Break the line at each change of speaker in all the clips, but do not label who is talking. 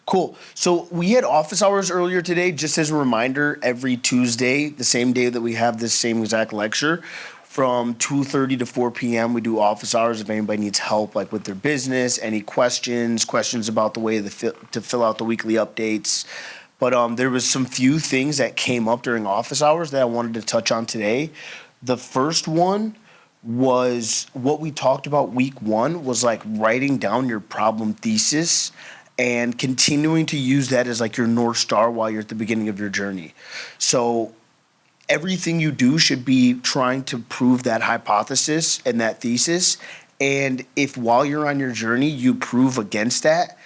Cool. So we had office hours earlier today. Just as a reminder, every Tuesday, the same day that we have this same exact lecture, from 2:30 to 4 p.m. we do office hours if anybody needs help, like with their business, any questions about the way to fill out the weekly updates. But there was some few things that came up during office hours that I wanted to touch on today. The first one was what we talked about week one was like writing down your problem thesis and continuing to use that as like your North Star while you're at the beginning of your journey. So everything you do should be trying to prove that hypothesis and that thesis. And if while you're on your journey, you prove against that,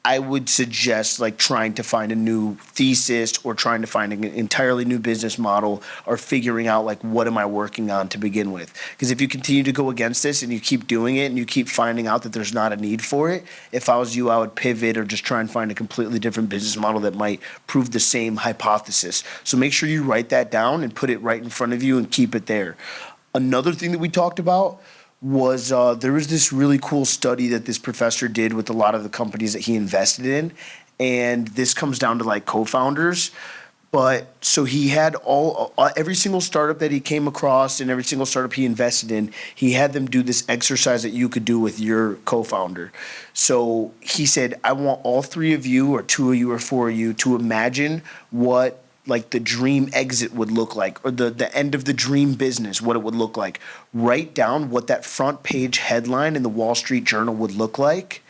I would suggest like trying to find a new thesis or trying to find an entirely new business model or figuring out like what am I working on to begin with. Because if you continue to go against this and you keep doing it and you keep finding out that there's not a need for it, if I was you, I would pivot or just try and find a completely different business model that might prove the same hypothesis. So make sure you write that down and put it right in front of you and keep it there. Another thing that we talked about was there was this really cool study that this professor did with a lot of the companies that he invested in, and this comes down to like co-founders. But so he had every single startup that he came across and every single startup he invested in, he had them do this exercise that you could do with your co-founder. So he said, I want all three of you or two of you or four of you to imagine what like the dream exit would look like, or the end of the dream business, what it would look like. Write down what that front page headline in the Wall Street Journal would look like.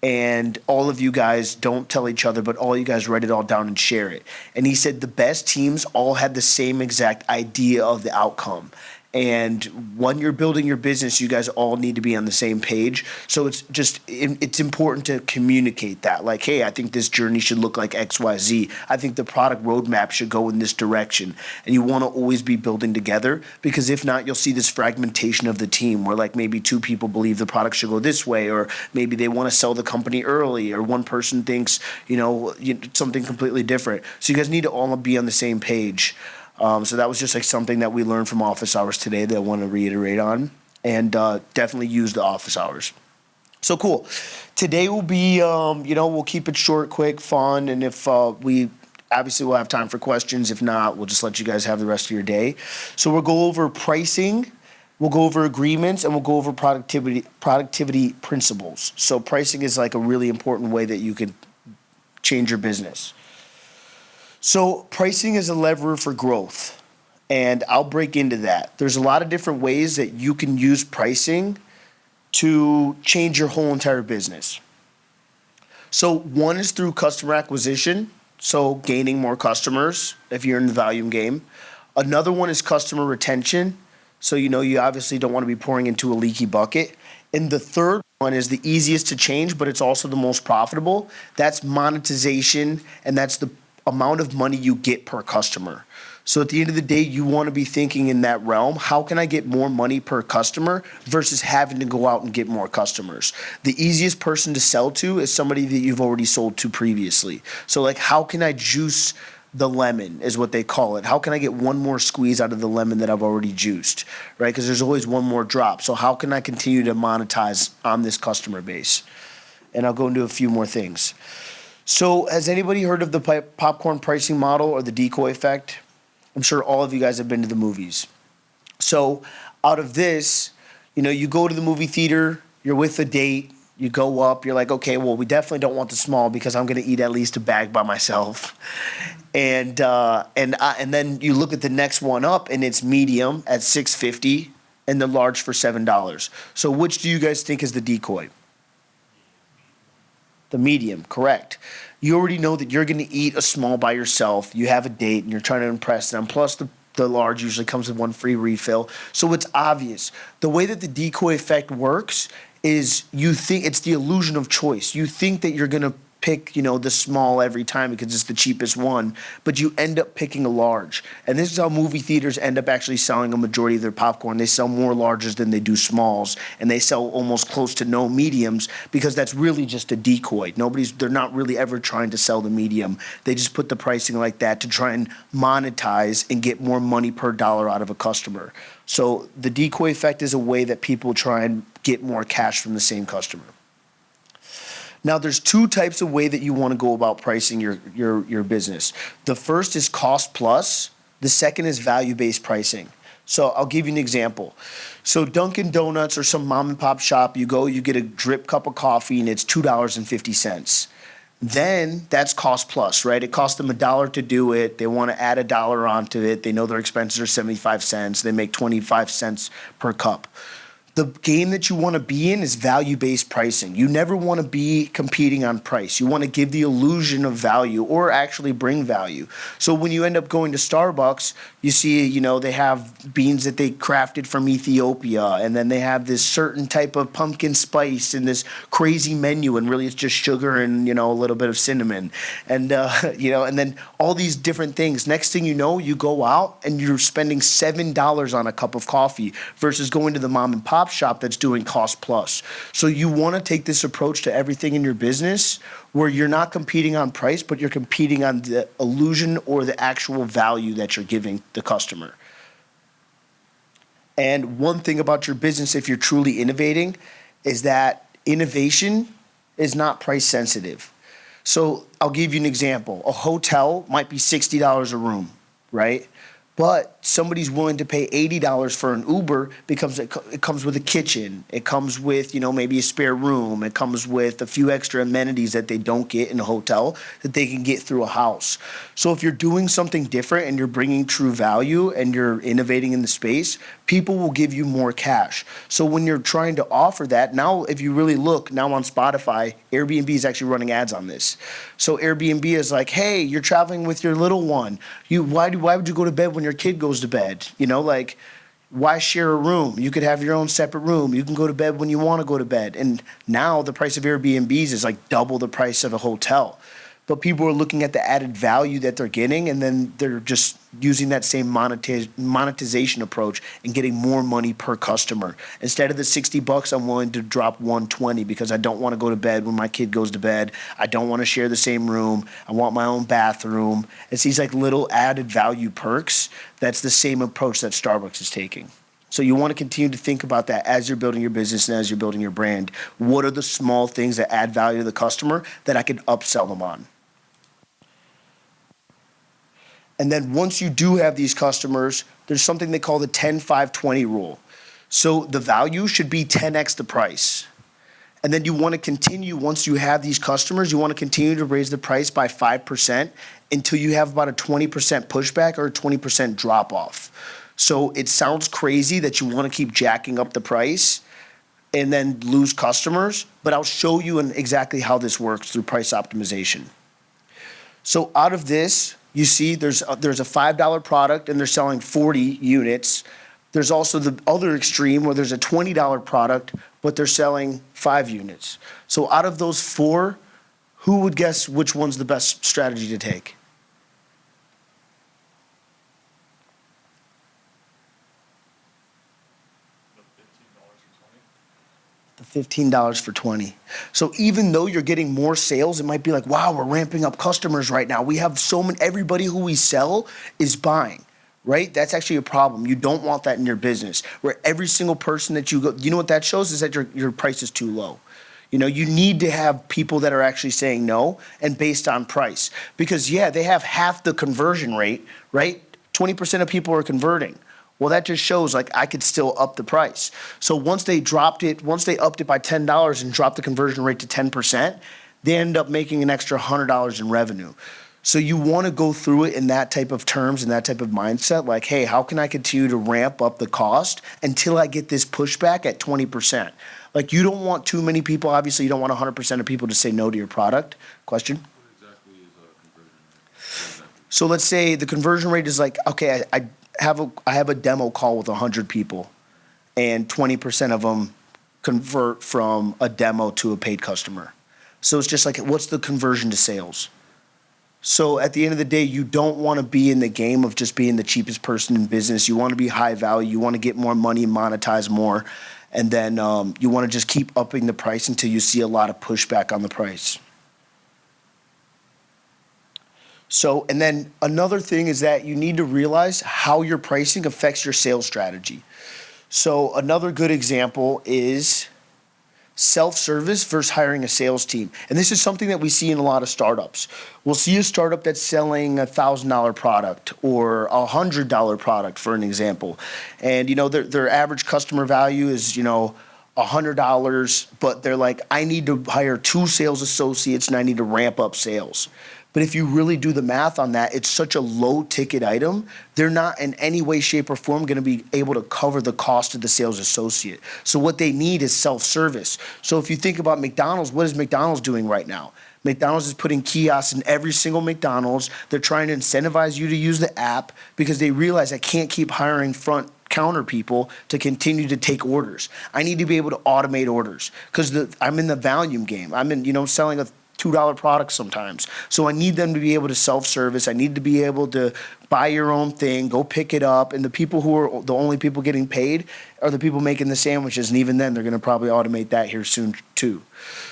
And all of you guys don't tell each other, but all you guys write it all down and share it. And he said the best teams all had the same exact idea of the outcome. And when you're building your business, you guys all need to be on the same page. So it's important to communicate that. Like, hey, I think this journey should look like X, Y, Z. I think the product roadmap should go in this direction. And you want to always be building together, because if not, you'll see this fragmentation of the team where like maybe two people believe the product should go this way, or maybe they want to sell the company early, or one person thinks, something completely different. So you guys need to all be on the same page. So that was just like something that we learned from office hours today that I want to reiterate on, and definitely use the office hours. So cool. Today will be, we'll keep it short, quick, fun, and if we'll have time for questions. If not, we'll just let you guys have the rest of your day. So we'll go over pricing, we'll go over agreements, and we'll go over productivity principles. So pricing is like a really important way that you can change your business. So pricing is a lever for growth, and I'll break into that. There's a lot of different ways that you can use pricing to change your whole entire business. So one is through customer acquisition, so gaining more customers if you're in the volume game. Another one is customer retention, so you obviously don't want to be pouring into a leaky bucket. And the third one is the easiest to change, but it's also the most profitable. That's monetization, and that's the amount of money you get per customer. So at the end of the day, you want to be thinking in that realm, how can I get more money per customer versus having to go out and get more customers? The easiest person to sell to is somebody that you've already sold to previously. So like, how can I juice the lemon is what they call it. How can I get one more squeeze out of the lemon that I've already juiced, right? Because there's always one more drop. So how can I continue to monetize on this customer base? And I'll go into a few more things. So has anybody heard of the popcorn pricing model or the decoy effect? I'm sure all of you guys have been to the movies. So out of this, you go to the movie theater, you're with a date, you go up, you're like, okay, well, we definitely don't want the small because I'm going to eat at least a bag by myself. And then you look at the next one up, and it's medium at $6.50 and the large for $7. So which do you guys think is the decoy? The medium, correct. You already know that you're going to eat a small by yourself. You have a date, and you're trying to impress them. Plus, the large usually comes with one free refill. So it's obvious. The way that the decoy effect works is you think it's the illusion of choice. You think that you're going to pick, the small every time because it's the cheapest one, but you end up picking a large. And this is how movie theaters end up actually selling a majority of their popcorn. They sell more larges than they do smalls, and they sell almost close to no mediums because that's really just a decoy. They're not really ever trying to sell the medium. They just put the pricing like that to try and monetize and get more money per dollar out of a customer. So the decoy effect is a way that people try and get more cash from the same customer. Now, there's two types of way that you want to go about pricing your business. The first is cost plus. The second is value-based pricing. So I'll give you an example. So Dunkin' Donuts or some mom and pop shop, you go, you get a drip cup of coffee and it's $2.50. Then that's cost plus, right? It costs them $1 to do it. They want to add $1 onto it. They know their expenses are 75 cents. They make 25 cents per cup. The game that you want to be in is value-based pricing. You never want to be competing on price. You want to give the illusion of value or actually bring value. So when you end up going to Starbucks, you see, you know, they have beans that they crafted from Ethiopia, and then they have this certain type of pumpkin spice in this crazy menu, and really it's just sugar and, you know, a little bit of cinnamon. And, you know, and then all these different things. Next thing you know, you go out and you're spending $7 on a cup of coffee versus going to the mom and pop shop that's doing cost plus. So you want to take this approach to everything in your business where you're not competing on price, but you're competing on the illusion or the actual value that you're giving the customer. And one thing about your business, if you're truly innovating, is that innovation is not price sensitive. So I'll give you an example. A hotel might be $60 a room, right? But somebody's willing to pay $80 for an Uber because it comes with a kitchen. It comes with, you know, maybe a spare room. It comes with a few extra amenities that they don't get in a hotel that they can get through a house. So if you're doing something different and you're bringing true value and you're innovating in the space, people will give you more cash. So when you're trying to offer that, now if you really look, now on Spotify, Airbnb is actually running ads on this. So Airbnb is like, hey, you're traveling with your little one. Why would you go to bed when your kid goes to bed? You know, like, why share a room? You could have your own separate room. You can go to bed when you want to go to bed. And now the price of Airbnbs is like double the price of a hotel. But people are looking at the added value that they're getting, and then they're just using that same monetization approach and getting more money per customer. Instead of the $60, I'm willing to drop $120 because I don't want to go to bed when my kid goes to bed. I don't want to share the same room. I want my own bathroom. It's these like little added value perks. That's the same approach that Starbucks is taking. So you want to continue to think about that as you're building your business and as you're building your brand. What are the small things that add value to the customer that I can upsell them on? And then once you do have these customers, there's something they call the 10-5-20 rule. So the value should be 10x the price. And then you want to continue, once you have these customers, you want to continue to raise the price by 5% until you have about a 20% pushback or a 20% drop off. So it sounds crazy that you want to keep jacking up the price and then lose customers, but I'll show you exactly how this works through price optimization. So out of this, you see there's a $5 product and they're selling 40 units. There's also the other extreme where there's a $20 product, but they're selling 5 units. So out of those 4, who would guess which one's the best strategy to take? The $15 for 20. So even though you're getting more sales, it might be like, wow, we're ramping up customers right now. We have so many, everybody who we sell is buying, right? That's actually a problem. You don't want that in your business where every single person that you go, you know what that shows is that your price is too low. You know, you need to have people that are actually saying no and based on price because yeah, they have half the conversion rate, right? 20% of people are converting. Well, that just shows like I could still up the price. So once they upped it by $10 and dropped the conversion rate to 10%, they end up making an extra $100 in revenue. So you want to go through it in that type of terms and that type of mindset, like, hey, how can I continue to ramp up the cost until I get this pushback at 20%? Like you don't want too many people, obviously you don't want 100% of people to say no to your product. Question?
What exactly is a conversion rate?
So let's say the conversion rate is like, okay, I have a demo call with 100 people and 20% of them convert from a demo to a paid customer. So it's just like, what's the conversion to sales? So at the end of the day, you don't want to be in the game of just being the cheapest person in business. You want to be high value. You want to get more money, monetize more. And then you want to just keep upping the price until you see a lot of pushback on the price. So, and then another thing is that you need to realize how your pricing affects your sales strategy. So another good example is self-service versus hiring a sales team. And this is something that we see in a lot of startups. We'll see a startup that's selling $1,000 product or $100 product, for an example. And, their average customer value is, $100, but they're like, I need to hire 2 sales associates and I need to ramp up sales. But if you really do the math on that, it's such a low ticket item, they're not in any way, shape, or form going to be able to cover the cost of the sales associate. So what they need is self-service. So if you think about McDonald's, what is McDonald's doing right now? McDonald's is putting kiosks in every single McDonald's. They're trying to incentivize you to use the app because they realize I can't keep hiring front counter people to continue to take orders. I need to be able to automate orders because I'm in the volume game. I'm in, selling a $2 product sometimes. So I need them to be able to self-service. I need to be able to buy your own thing, go pick it up. And the people who are the only people getting paid are the people making the sandwiches. And even then, they're going to probably automate that here soon too.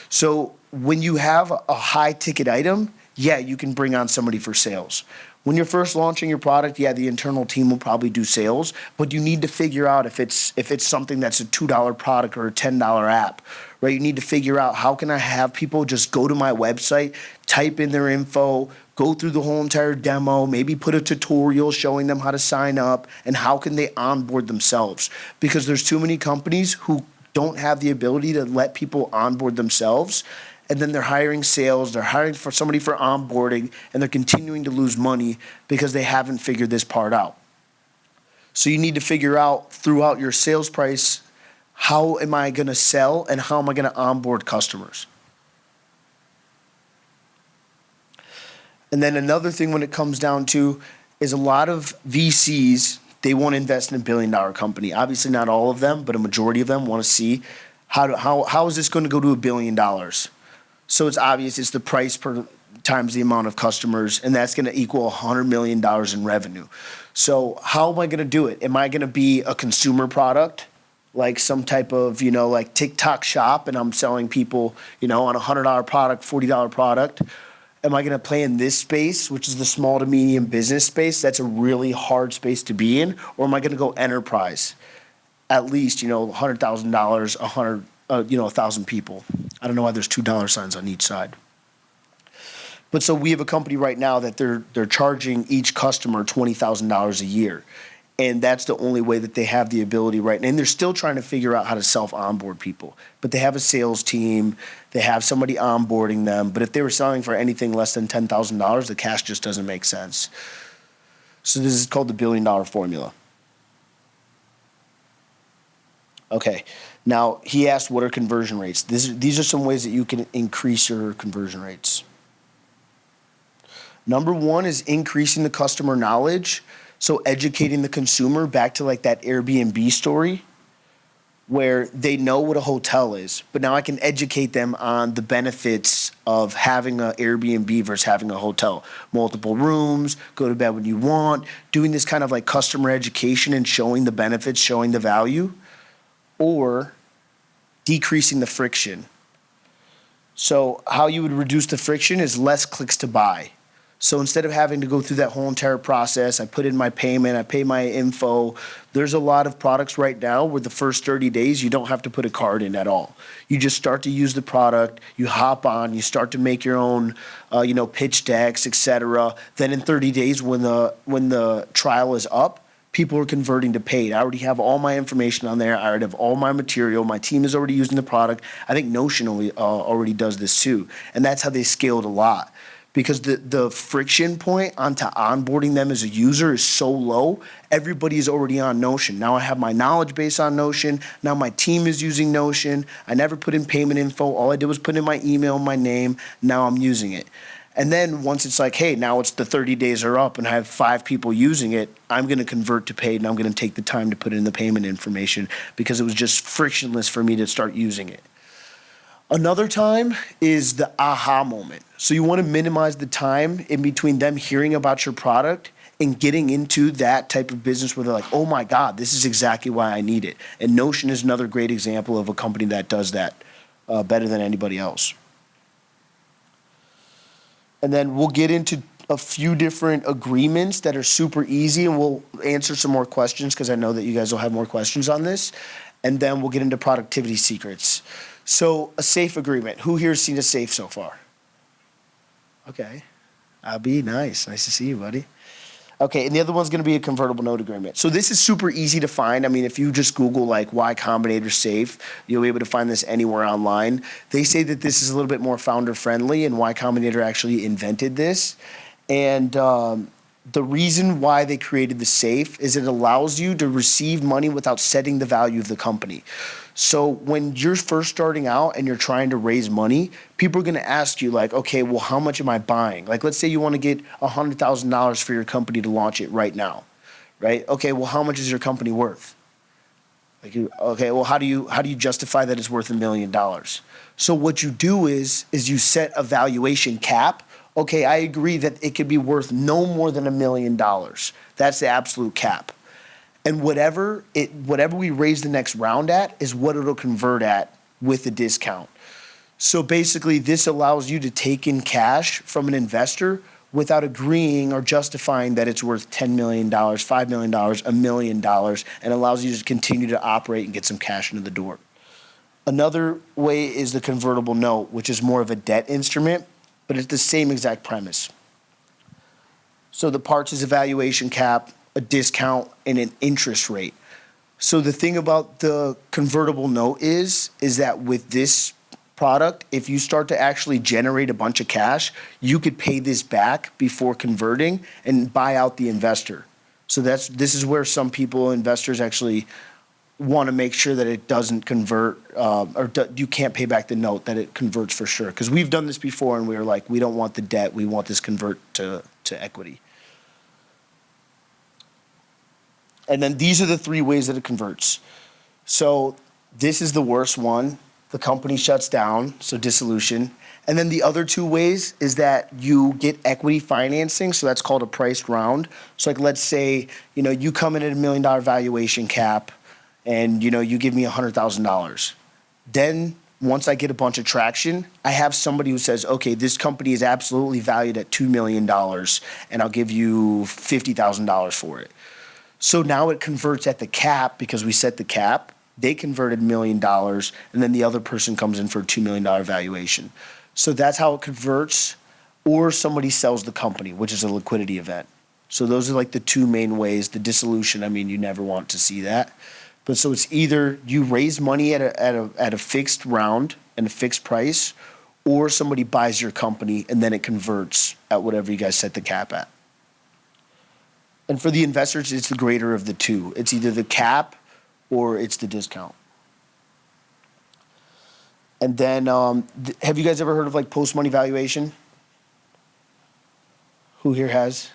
So when you have a high ticket item, yeah, you can bring on somebody for sales. When you're first launching your product, yeah, the internal team will probably do sales, but you need to figure out if it's something that's a $2 product or a $10 app, right? You need to figure out how can I have people just go to my website, type in their info, go through the whole entire demo, maybe put a tutorial showing them how to sign up, and how can they onboard themselves? Because there's too many companies who don't have the ability to let people onboard themselves. And then they're hiring sales, they're hiring for somebody for onboarding, and they're continuing to lose money because they haven't figured this part out. So you need to figure out throughout your sales price, how am I going to sell and how am I going to onboard customers? And then another thing when it comes down to is a lot of VCs, they want to invest in a billion-dollar company. Obviously not all of them, but a majority of them want to see how is this going to go to $1 billion? So it's obvious it's the price per times the amount of customers, and that's going to equal $100 million in revenue. So how am I going to do it? Am I going to be a consumer product, like some type of, like TikTok shop, and I'm selling people, on a $100 product, $40 product? Am I going to play in this space, which is the small to medium business space? That's a really hard space to be in. Or am I going to go enterprise? At least, $100,000, 1,000 people. I don't know why there's $2 signs on each side. But so we have a company right now that they're charging each customer $20,000 a year. And that's the only way that they have the ability right now. And they're still trying to figure out how to self-onboard people. But they have a sales team. They have somebody onboarding them. But if they were selling for anything less than $10,000, the cash just doesn't make sense. So this is called the $1 billion formula. Okay. Now, he asked, what are conversion rates? These are some ways that you can increase your conversion rates. Number one is increasing the customer knowledge. So educating the consumer, back to like that Airbnb story where they know what a hotel is, but now I can educate them on the benefits of having an Airbnb versus having a hotel. Multiple rooms, go to bed when you want, doing this kind of like customer education and showing the benefits, showing the value, or decreasing the friction. So how you would reduce the friction is less clicks to buy. So instead of having to go through that whole entire process, I put in my payment, I pay my info. There's a lot of products right now where the first 30 days, you don't have to put a card in at all. You just start to use the product, you hop on, you start to make your own, pitch decks, etc. Then in 30 days, when the trial is up, people are converting to paid. I already have all my information on there. I already have all my material. My team is already using the product. I think Notion already does this too. And that's how they scaled a lot. Because the friction point onto onboarding them as a user is so low, everybody is already on Notion. Now I have my knowledge base on Notion. Now my team is using Notion. I never put in payment info. All I did was put in my email, my name. Now I'm using it. And then once it's like, hey, now it's the 30 days are up and I have 5 people using it, I'm going to convert to paid and I'm going to take the time to put in the payment information because it was just frictionless for me to start using it. Another time is the aha moment. So you want to minimize the time in between them hearing about your product and getting into that type of business where they're like, oh my God, this is exactly why I need it. And Notion is another great example of a company that does that better than anybody else. And then we'll get into a few different agreements that are super easy, and we'll answer some more questions because I know that you guys will have more questions on this. And then we'll get into productivity secrets. So a safe agreement. Who here's seen a safe so far? Okay. Abby, nice. Nice to see you, buddy. Okay, and the other one's going to be a convertible note agreement. So this is super easy to find. I mean, if you just Google like Y Combinator Safe, you'll be able to find this anywhere online. They say that this is a little bit more founder friendly, and Y Combinator actually invented this. And the reason why they created the safe is it allows you to receive money without setting the value of the company. So when you're first starting out and you're trying to raise money, people are going to ask you like, okay, well, how much am I buying? Like, let's say you want to get $100,000 for your company to launch it right now, right? Okay, well, how much is your company worth? Like, okay, well, how do you justify that it's worth $1 million? So what you do is you set a valuation cap. Okay, I agree that it could be worth no more than $1 million. That's the absolute cap. And whatever we raise the next round at is what it'll convert at with the discount. So basically, this allows you to take in cash from an investor without agreeing or justifying that it's worth $10 million, $5 million, $1 million, and allows you to continue to operate and get some cash into the door. Another way is the convertible note, which is more of a debt instrument, but it's the same exact premise. So the parts is a valuation cap, a discount, and an interest rate. So the thing about the convertible note is that with this product, if you start to actually generate a bunch of cash, you could pay this back before converting and buy out the investor. So this is where some people, investors, actually want to make sure that it doesn't convert, you can't pay back the note, that it converts for sure. Because we've done this before, and we were like, we don't want the debt, we want this convert to equity. And then these are the three ways that it converts. So this is the worst one. The company shuts down, so dissolution. And then the other two ways is that you get equity financing, so that's called a priced round. So like, let's say, you come in at $1 million valuation cap, and you give me $100,000. Then once I get a bunch of traction, I have somebody who says, okay, this company is absolutely valued at $2 million, and I'll give you $50,000 for it. So now it converts at the cap because we set the cap. They converted $1 million, and then the other person comes in for a $2 million valuation. So that's how it converts, or somebody sells the company, which is a liquidity event. So those are like the two main ways. The dissolution, I mean, you never want to see that. But so it's either you raise money at a fixed round and a fixed price, or somebody buys your company and then it converts at whatever you guys set the cap at. And for the investors, it's the greater of the two. It's either the cap or it's the discount. And then, have you guys ever heard of like post-money valuation? Who here has?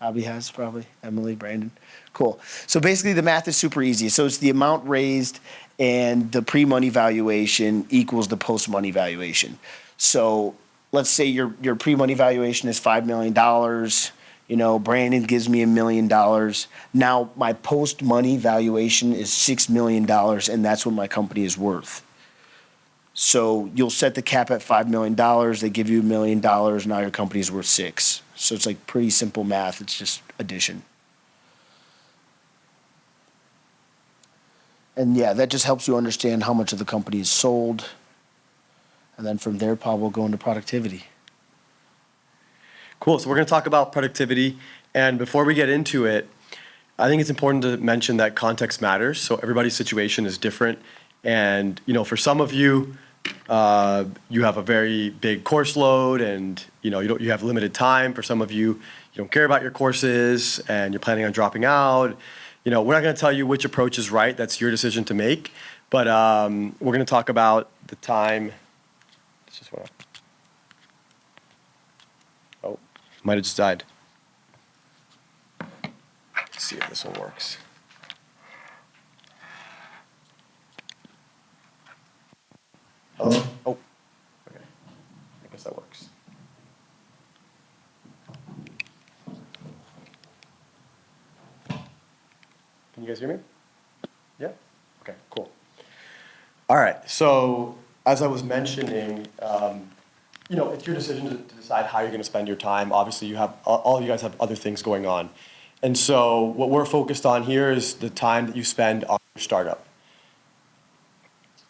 Abby has, probably. Emily, Brandon. Cool. So basically the math is super easy. So it's the amount raised and the pre-money valuation equals the post-money valuation. So let's say your pre-money valuation is $5 million. Brandon gives me $1 million. Now my post-money valuation is $6 million, and that's what my company is worth. So you'll set the cap at $5 million. They give you $1 million. Now your company is worth $6 million. So it's like pretty simple math. It's just addition. And yeah, that just helps you understand how much of the company is sold. And then from there, Pablo will go into productivity.
Cool. So we're going to talk about productivity. And before we get into it, I think it's important to mention that context matters. So everybody's situation is different. And, for some of you, you have a very big course load and, you have limited time. For some of you, you don't care about your courses and you're planning on dropping out. We're not going to tell you which approach is right. That's your decision to make. But we're going to talk about the time. Oh, might have just died. Let's see if this one works. Oh, okay. I guess that works. Can you guys hear me? Yeah? Okay, cool. All right, so as I was mentioning, it's your decision to decide how you're going to spend your time. Obviously, all you guys have other things going on. And so what we're focused on here is the time that you spend on your startup.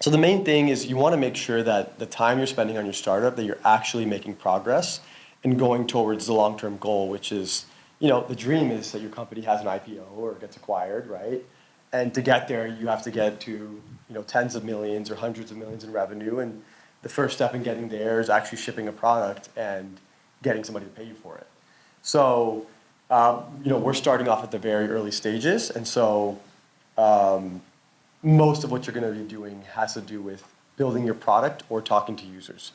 So the main thing is you want to make sure that the time you're spending on your startup, that you're actually making progress and going towards the long-term goal, which is, the dream is that your company has an IPO or gets acquired, right? And to get there, you have to get to, tens of millions or hundreds of millions in revenue. And the first step in getting there is actually shipping a product and getting somebody to pay you for it. So, we're starting off at the very early stages. And so, most of what you're going to be doing has to do with building your product or talking to users.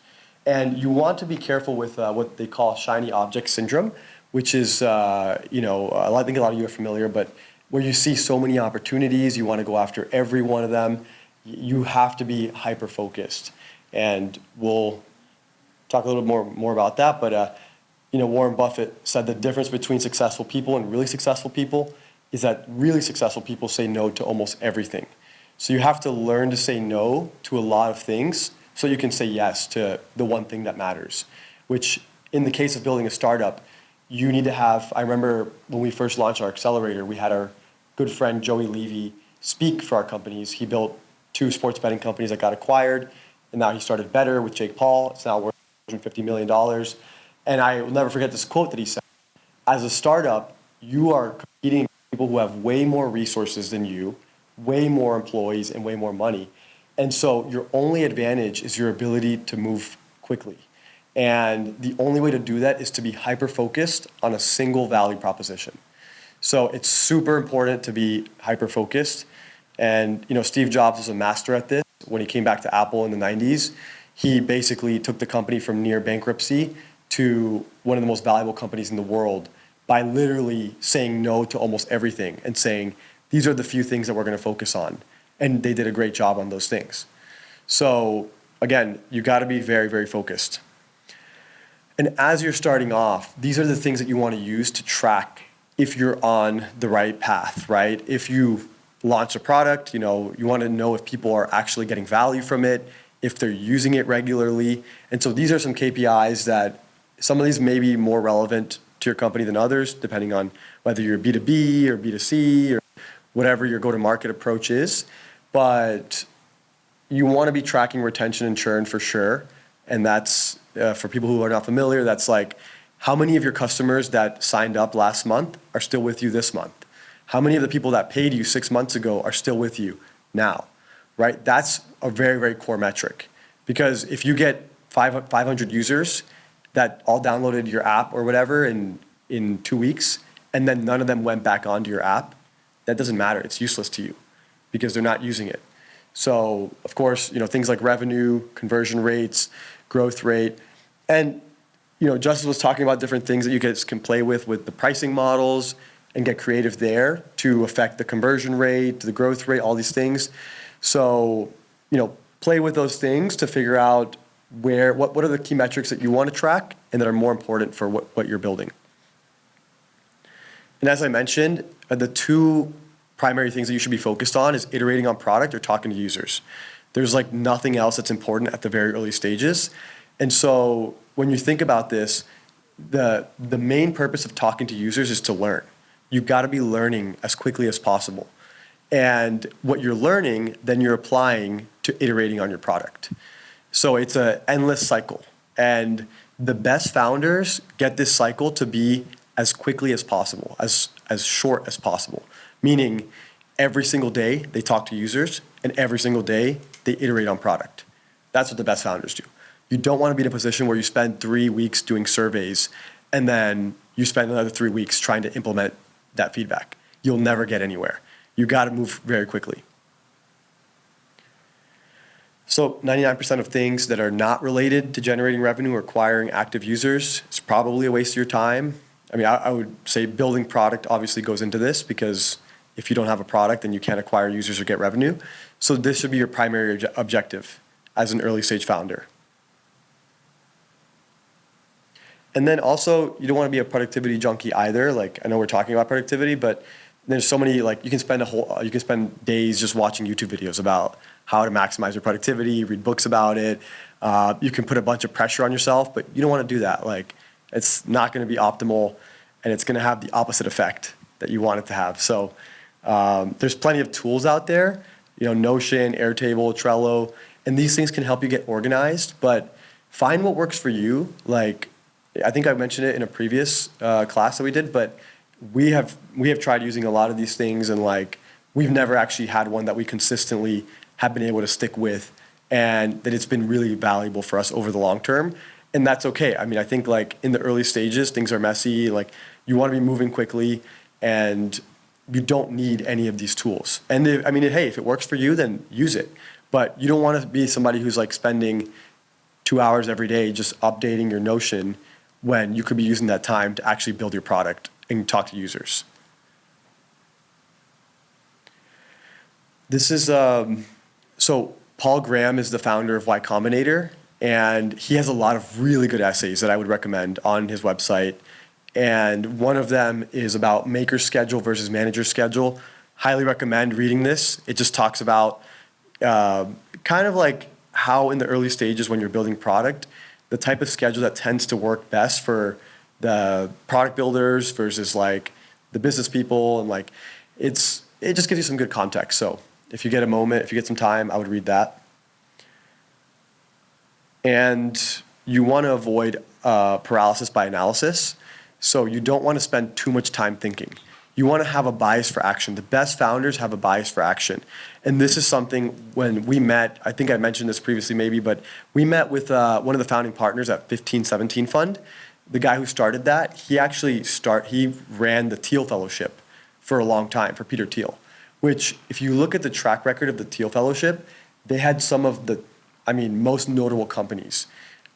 And you want to be careful with what they call shiny object syndrome, which is, I think a lot of you are familiar, but where you see so many opportunities, you want to go after every one of them. You have to be hyper-focused. And we'll talk a little more about that, but Warren Buffett said the difference between successful people and really successful people is that really successful people say no to almost everything. So you have to learn to say no to a lot of things so you can say yes to the one thing that matters, which in the case of building a startup, you need to have. I remember when we first launched our accelerator, we had our good friend Joey Levy speak for our companies. He built 2 sports betting companies that got acquired, and now he started Better with Jake Paul. It's now worth $150 million. And I will never forget this quote that he said: as a startup, you are competing with people who have way more resources than you, way more employees, and way more money. And so your only advantage is your ability to move quickly. And the only way to do that is to be hyper-focused on a single value proposition. So it's super important to be hyper-focused. And Steve Jobs was a master at this. When he came back to Apple in the 90s, he basically took the company from near bankruptcy to one of the most valuable companies in the world by literally saying no to almost everything and saying, these are the few things that we're going to focus on. And they did a great job on those things. So again, you got to be very, very focused. And as you're starting off, these are the things that you want to use to track if you're on the right path, right? If you launch a product, you want to know if people are actually getting value from it, if they're using it regularly. And so these are some KPIs that some of these may be more relevant to your company than others, depending on whether you're B2B or B2C or whatever your go-to-market approach is. But you want to be tracking retention and churn for sure. And that's, for people who are not familiar, that's like how many of your customers that signed up last month are still with you this month? How many of the people that paid you 6 months ago are still with you now, right? That's a very, very core metric. Because if you get 500 users that all downloaded your app or whatever in 2 weeks, and then none of them went back onto your app, that doesn't matter. It's useless to you because they're not using it. So, of course, things like revenue, conversion rates, growth rate, and Justis was talking about different things that you guys can play with the pricing models and get creative there to affect the conversion rate, the growth rate, all these things. So, play with those things to figure out what are the key metrics that you want to track and that are more important for what you're building. And as I mentioned, the 2 primary things that you should be focused on is iterating on product or talking to users. There's like nothing else that's important at the very early stages. And so when you think about this, the main purpose of talking to users is to learn. You've got to be learning as quickly as possible. And what you're learning, then you're applying to iterating on your product. So it's an endless cycle. And the best founders get this cycle to be as quickly as possible, as short as possible. Meaning every single day they talk to users and every single day they iterate on product. That's what the best founders do. You don't want to be in a position where you spend 3 weeks doing surveys and then you spend another 3 weeks trying to implement that feedback. You'll never get anywhere. You got to move very quickly. So 99% of things that are not related to generating revenue or acquiring active users is probably a waste of your time. I mean, I would say building product obviously goes into this because if you don't have a product, then you can't acquire users or get revenue. So this should be your primary objective as an early stage founder. And then also, you don't want to be a productivity junkie either. Like, I know we're talking about productivity, but there's so many, like, you can spend days just watching YouTube videos about how to maximize your productivity, read books about it. You can put a bunch of pressure on yourself, but you don't want to do that. Like, it's not going to be optimal, and it's going to have the opposite effect that you want it to have. So there's plenty of tools out there, Notion, Airtable, Trello, and these things can help you get organized, but find what works for you. Like, I think I mentioned it in a previous class that we did, but we have tried using a lot of these things, and like, we've never actually had one that we consistently have been able to stick with, and that it's been really valuable for us over the long term. And that's okay. I mean, I think like in the early stages, things are messy. Like, you want to be moving quickly, and you don't need any of these tools. And hey, if it works for you, then use it. But you don't want to be somebody who's like spending 2 hours every day just updating your Notion when you could be using that time to actually build your product and talk to users. This is, so Paul Graham is the founder of Y Combinator, and he has a lot of really good essays that I would recommend on his website. And one of them is about maker schedule versus manager schedule. Highly recommend reading this. It just talks about kind of like how in the early stages when you're building product, the type of schedule that tends to work best for the product builders versus like the business people, and like it just gives you some good context. So if you get a moment, if you get some time, I would read that. And you want to avoid paralysis by analysis. So you don't want to spend too much time thinking. You want to have a bias for action. The best founders have a bias for action. And this is something when we met, I think I mentioned this previously maybe, but we met with one of the founding partners at 1517 Fund. The guy who started that, he ran the Thiel Fellowship for a long time, for Peter Thiel, which if you look at the track record of the Thiel Fellowship, they had some of the, most notable companies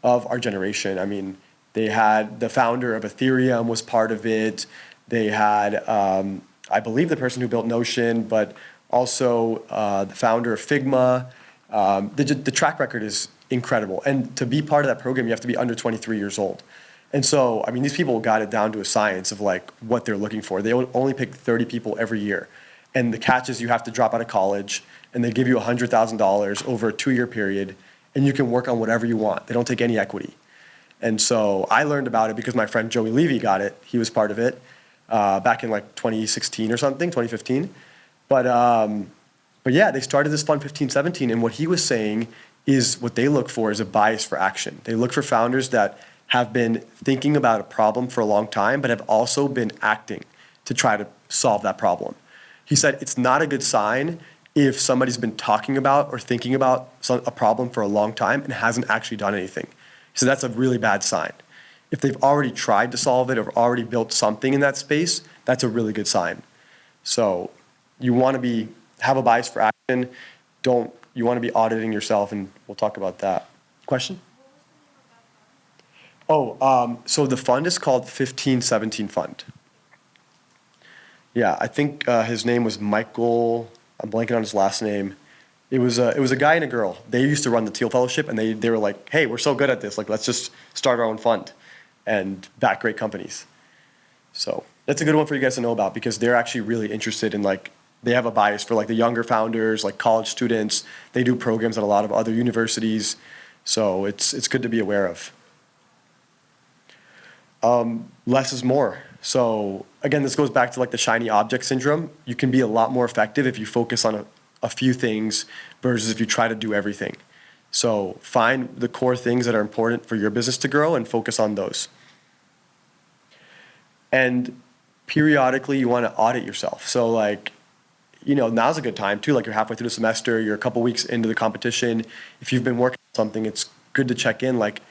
of our generation. They had the founder of Ethereum was part of it. They had, I believe, the person who built Notion, but also the founder of Figma. The track record is incredible. And to be part of that program, you have to be under 23 years old. And so, these people got it down to a science of like what they're looking for. They only pick 30 people every year. And the catch is you have to drop out of college, and they give you $100,000 over a 2-year period, and you can work on whatever you want. They don't take any equity. And so I learned about it because my friend Joey Levy got it. He was part of it back in like 2016 or something, 2015. But yeah, they started this fund 1517, and what he was saying is what they look for is a bias for action. They look for founders that have been thinking about a problem for a long time, but have also been acting to try to solve that problem. He said it's not a good sign if somebody's been talking about or thinking about a problem for a long time and hasn't actually done anything. So that's a really bad sign. If they've already tried to solve it or already built something in that space, that's a really good sign. So you want to have a bias for action. You want to be auditing yourself, and we'll talk about that. Question? So the fund is called 1517 Fund. Yeah, I think his name was Michael. I'm blanking on his last name. It was a guy and a girl. They used to run the Thiel Fellowship, and they were like, hey, we're so good at this. Like, let's just start our own fund and back great companies. So that's a good one for you guys to know about, because they're actually really interested in like, they have a bias for like the younger founders, like college students. They do programs at a lot of other universities. So it's good to be aware of. Less is more. So again, this goes back to like the shiny object syndrome. You can be a lot more effective if you focus on a few things versus if you try to do everything. So find the core things that are important for your business to grow and focus on those. And periodically you want to audit yourself. So like, now's a good time too. Like, you're halfway through the semester, you're a couple weeks into the competition. If you've been working on something, it's good to check in. Like,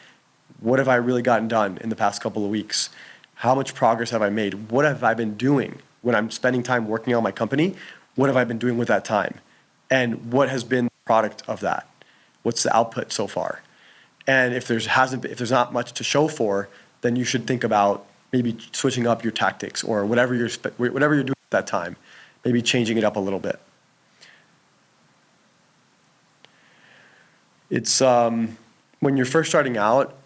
what have I really gotten done in the past couple of weeks? How much progress have I made? What have I been doing when I'm spending time working on my company? What have I been doing with that time? And what has been the product of that? What's the output so far? And if there's not much to show for, then you should think about maybe switching up your tactics or whatever you're doing at that time, maybe changing it up a little bit. It's when you're first starting out,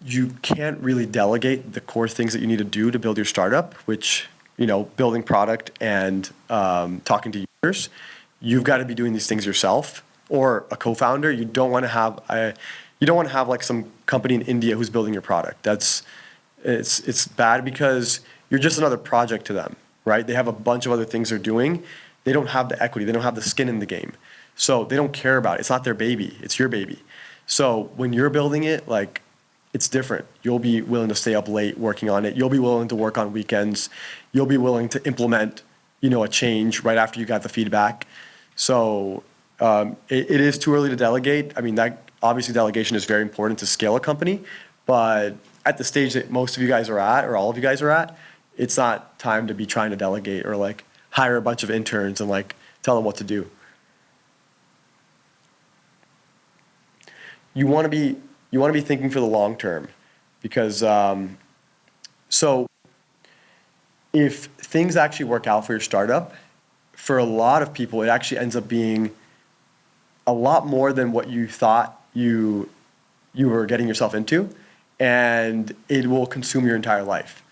you can't really delegate the core things that you need to do to build your startup, which, building product and talking to users. You've got to be doing these things yourself, or a co-founder. You don't want to have like some company in India who's building your product. It's bad because you're just another project to them, right? They have a bunch of other things they're doing. they don't have the equity, they don't have the skin in the game. So they don't care about it. It's not their baby, it's your baby. So when you're building it, like, it's different. You'll be willing to stay up late working on it. You'll be willing to work on weekends. You'll be willing to implement, a change right after you got the feedback. So it is too early to delegate. I mean, that obviously delegation is very important to scale a company, but at the stage that most of you guys are at, or all of you guys are at, it's not time to be trying to delegate or like hire a bunch of interns and like tell them what to do. You want to be thinking for the long term, because so if things actually work out for your startup, for a lot of people, it actually ends up being a lot more than what you thought you were getting yourself into, and it will consume your entire life.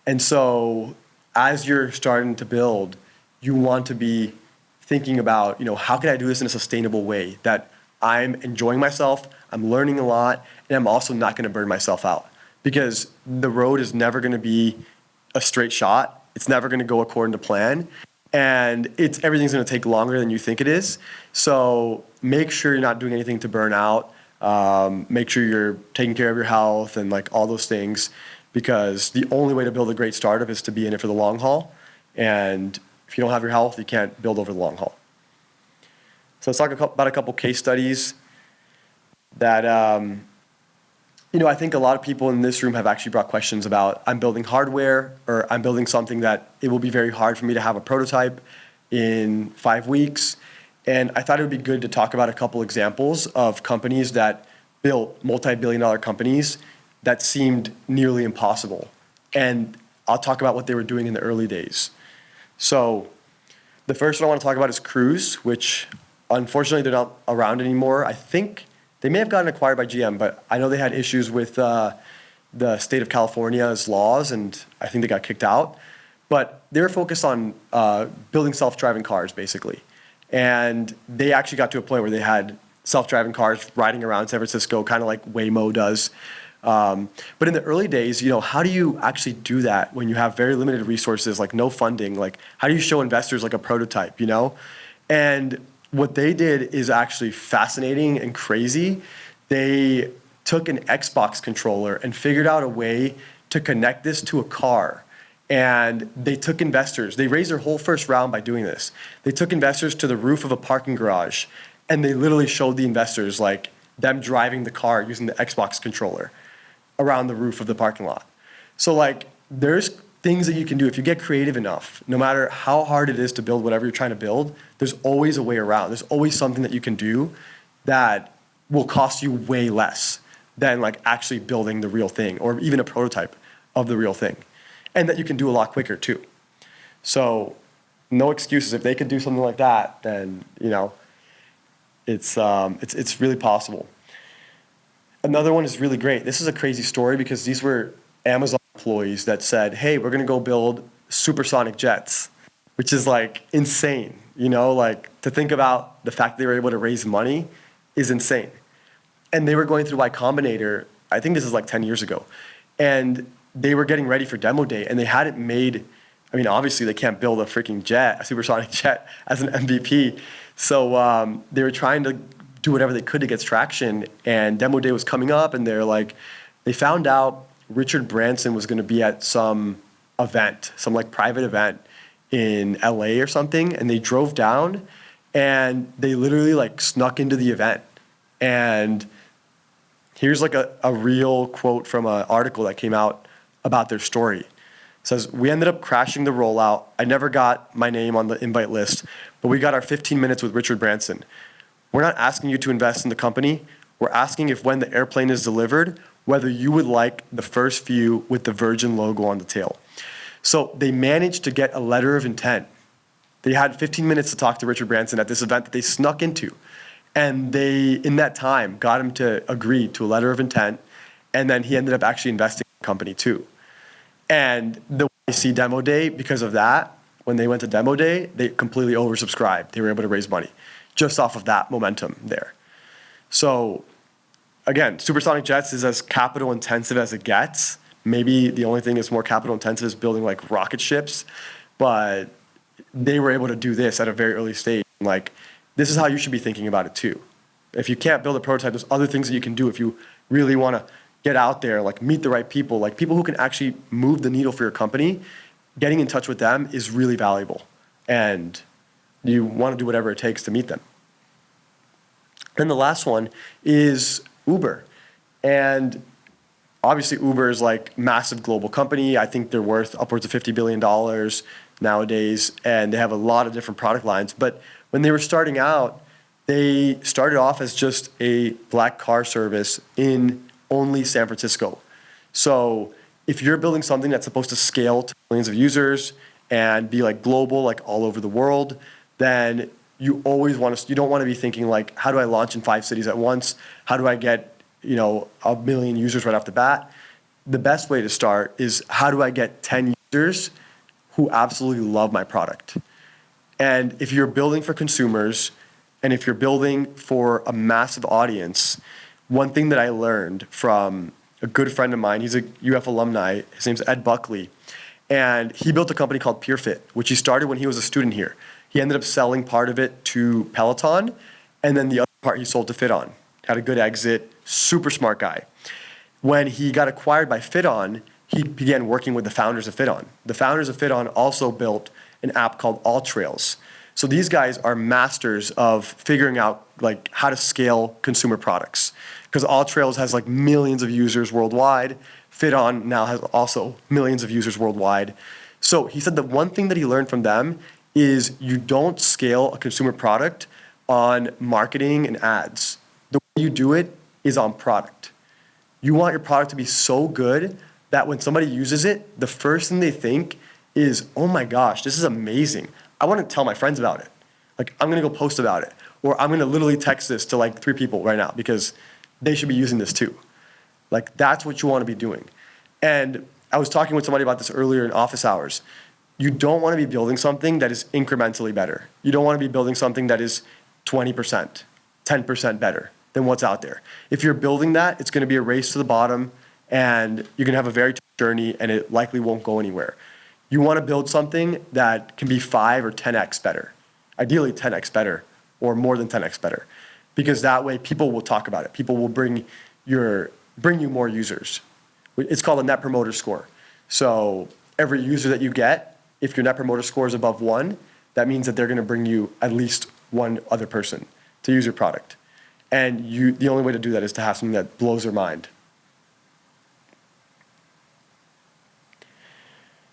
And so as you're starting to build, you want to be thinking about, how can I do this in a sustainable way that I'm enjoying myself, I'm learning a lot, and I'm also not going to burn myself out, because the road is never going to be a straight shot. It's never going to go according to plan, and everything's going to take longer than you think it is. So make sure you're not doing anything to burn out. Make sure you're taking care of your health and like all those things, because the only way to build a great startup is to be in it for the long haul. And if you don't have your health, you can't build over the long haul. So let's talk about a couple case studies that, I think a lot of people in this room have actually brought questions about, I'm building hardware, or I'm building something that it will be very hard for me to have a prototype in 5 weeks. And I thought it would be good to talk about a couple examples of companies that built multi-billion-dollar companies that seemed nearly impossible. And I'll talk about what they were doing in the early days. So the first one I want to talk about is Cruise, which unfortunately they're not around anymore. I think they may have gotten acquired by GM, but I know they had issues with the state of California's laws, and I think they got kicked out. But they were focused on building self-driving cars, basically. And they actually got to a point where they had self-driving cars riding around San Francisco, kind of like Waymo does. But in the early days, how do you actually do that when you have very limited resources, like no funding? Like, how do you show investors like a prototype, And what they did is actually fascinating and crazy. They took an Xbox controller and figured out a way to connect this to a car. And they took investors. They raised their whole first round by doing this. They took investors to the roof of a parking garage, and they literally showed the investors like them driving the car using the Xbox controller around the roof of the parking lot. So like, there's things that you can do if you get creative enough. No matter how hard it is to build whatever you're trying to build, there's always a way around. There's always something that you can do that will cost you way less than like actually building the real thing, or even a prototype of the real thing. And that you can do a lot quicker too. So no excuses. If they could do something like that, then it's really possible. Another one is really great. This is a crazy story because these were Amazon employees that said, hey, we're going to go build supersonic jets, which is like insane. Like, to think about the fact that they were able to raise money is insane. And they were going through Y Combinator, I think this is like 10 years ago. And they were getting ready for demo day, and they hadn't made, obviously they can't build a freaking jet, a supersonic jet, as an MVP. So they were trying to do whatever they could to get traction, and demo day was coming up, and they found out Richard Branson was going to be at some event, some like private event in LA or something, and they drove down, and they literally like snuck into the event. And here's like a real quote from an article that came out about their story. It says, we ended up crashing the rollout. I never got my name on the invite list, but we got our 15 minutes with Richard Branson. We're not asking you to invest in the company. We're asking if when the airplane is delivered, whether you would like the first few with the Virgin logo on the tail. So they managed to get a letter of intent. They had 15 minutes to talk to Richard Branson at this event that they snuck into. And they, in that time, got him to agree to a letter of intent. And then he ended up actually investing in the company too. And the YC demo day, because of that, when they went to demo day, they completely oversubscribed. They were able to raise money just off of that momentum there. So again, supersonic jets is as capital intensive as it gets. Maybe the only thing that's more capital intensive is building like rocket ships, but they were able to do this at a very early stage. Like, this is how you should be thinking about it too. If you can't build a prototype, there's other things that you can do if you really want to get out there, like meet the right people, like people who can actually move the needle for your company. Getting in touch with them is really valuable, and you want to do whatever it takes to meet them. Then the last one is Uber. And obviously Uber is like massive global company. I think they're worth upwards of $50 billion nowadays, and they have a lot of different product lines. But when they were starting out, they started off as just a black car service in only San Francisco. So if you're building something that's supposed to scale to millions of users and be like global, like all over the world, then you always want to, you don't want to be thinking like, how do I launch in 5 cities at once? How do I get, you know, 1 million users right off the bat? The best way to start is, how do I get 10 users who absolutely love my product? And if you're building for consumers, and if you're building for a massive audience, one thing that I learned from a good friend of mine, he's a UF alumni, his name's Ed Buckley, and he built a company called PureFit, which he started when he was a student here. He ended up selling part of it to Peloton, and then the other part he sold to FitOn. Had a good exit, super smart guy. When he got acquired by FitOn, he began working with the founders of FitOn. The founders of FitOn also built an app called AllTrails. So these guys are masters of figuring out like how to scale consumer products. Because AllTrails has like millions of users worldwide. FitOn now has also millions of users worldwide. So he said the one thing that he learned from them is you don't scale a consumer product on marketing and ads. The way you do it is on product. You want your product to be so good that when somebody uses it, the first thing they think is, oh my gosh, this is amazing. I want to tell my friends about it. Like, I'm going to go post about it. Or I'm going to literally text this to like 3 people right now because they should be using this too. Like, that's what you want to be doing. And I was talking with somebody about this earlier in office hours. You don't want to be building something that is incrementally better. You don't want to be building something that is 20%, 10% better than what's out there. If you're building that, it's going to be a race to the bottom, and you're going to have a very tough journey, and it likely won't go anywhere. You want to build something that can be 5 or 10x better, ideally 10x better, or more than 10x better, because that way people will talk about it. People will bring you more users. It's called a net promoter score. So every user that you get, if your net promoter score is above 1, that means that they're going to bring you at least one other person to use your product. And the only way to do that is to have something that blows their mind.